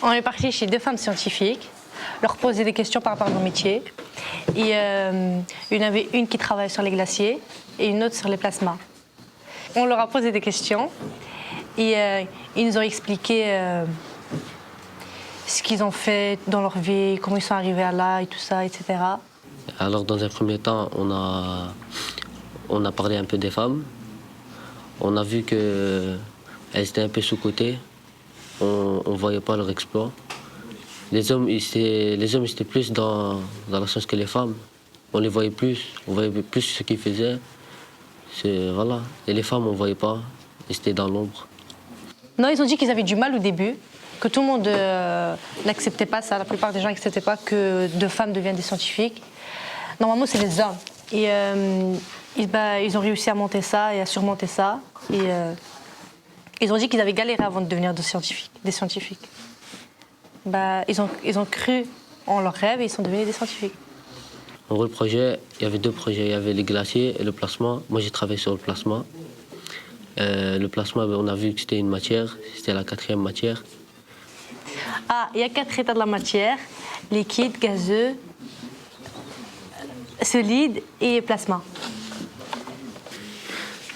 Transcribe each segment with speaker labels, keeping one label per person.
Speaker 1: On est parti chez deux femmes scientifiques, leur poser des questions par rapport à leur métier. Et il y en avait une qui travaille sur les glaciers et une autre sur les plasmas. On leur a posé des questions et ils nous ont expliqué ce qu'ils ont fait dans leur vie, comment ils sont arrivés à là et tout ça, etc.
Speaker 2: Alors dans un premier temps, on a parlé un peu des femmes. On a vu qu'elles étaient un peu sous-cotées. On ne voyait pas leur exploit. Les hommes, ils étaient plus dans la science que les femmes. On les voyait plus ce qu'ils faisaient. Voilà. Et les femmes, on ne voyait pas. Ils étaient dans l'ombre.
Speaker 1: Non, ils ont dit qu'ils avaient du mal au début, que tout le monde n'acceptait pas ça. La plupart des gens n'acceptaient pas que deux femmes deviennent des scientifiques. Normalement, c'est les hommes. Et ils ont réussi à monter ça et à surmonter ça. Et ils ont dit qu'ils avaient galéré avant de devenir des scientifiques. Ils ont cru en leurs rêves et ils sont devenus des scientifiques.
Speaker 2: En gros, le projet, il y avait deux projets. Il y avait les glaciers et le plasma. Moi, j'ai travaillé sur le plasma. Le plasma, on a vu que c'était une matière. C'était la 4e matière.
Speaker 1: Ah, il y a 4 états de la matière: liquide, gazeux, solide et plasma.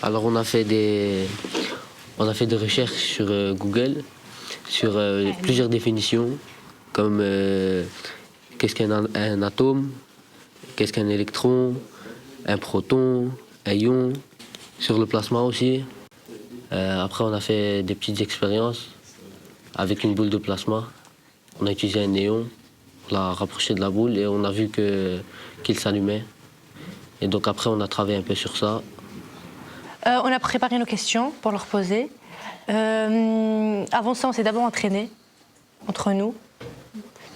Speaker 2: Alors, on a fait des recherches sur Google, sur plusieurs définitions, comme qu'est-ce qu'un atome, qu'est-ce qu'un électron, un proton, un ion, sur le plasma aussi. Après, on a fait des petites expériences avec une boule de plasma. On a utilisé un néon, on l'a rapproché de la boule et on a vu qu'il s'allumait. Et donc après, on a travaillé un peu sur ça.
Speaker 1: On a préparé nos questions pour leur poser. Avant ça, on s'est d'abord entraîné entre nous.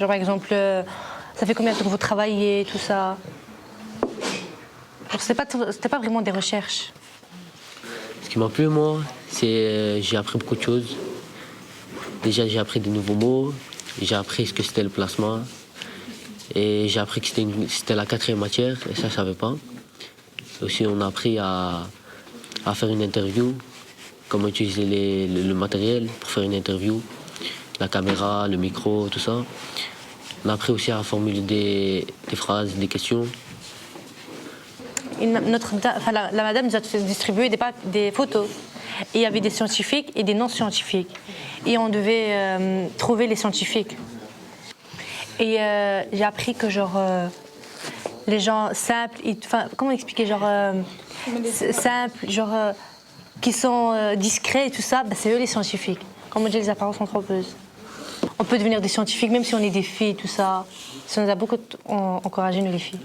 Speaker 1: Genre, par exemple, ça fait combien de temps que vous travaillez, tout ça. C'était pas vraiment des recherches.
Speaker 2: Ce qui m'a plu, moi, c'est j'ai appris beaucoup de choses. Déjà, j'ai appris des nouveaux mots. J'ai appris ce que c'était le plasma. Et j'ai appris que c'était la 4e matière, et ça, je ne savais pas. Aussi, on a appris à faire une interview, comment utiliser le matériel pour faire une interview, la caméra, le micro, tout ça. On a appris aussi à formuler des phrases, des questions.
Speaker 1: La madame nous a distribué des photos. Et il y avait des scientifiques et des non-scientifiques. Et on devait trouver les scientifiques. Et j'ai appris que les gens simples, comment expliquer, simples, qui sont discrets et tout ça, c'est eux les scientifiques. Comme on dit, les apparences sont trompeuses. On peut devenir des scientifiques même si on est des filles, tout ça. Ça nous a beaucoup encouragé, nous les filles.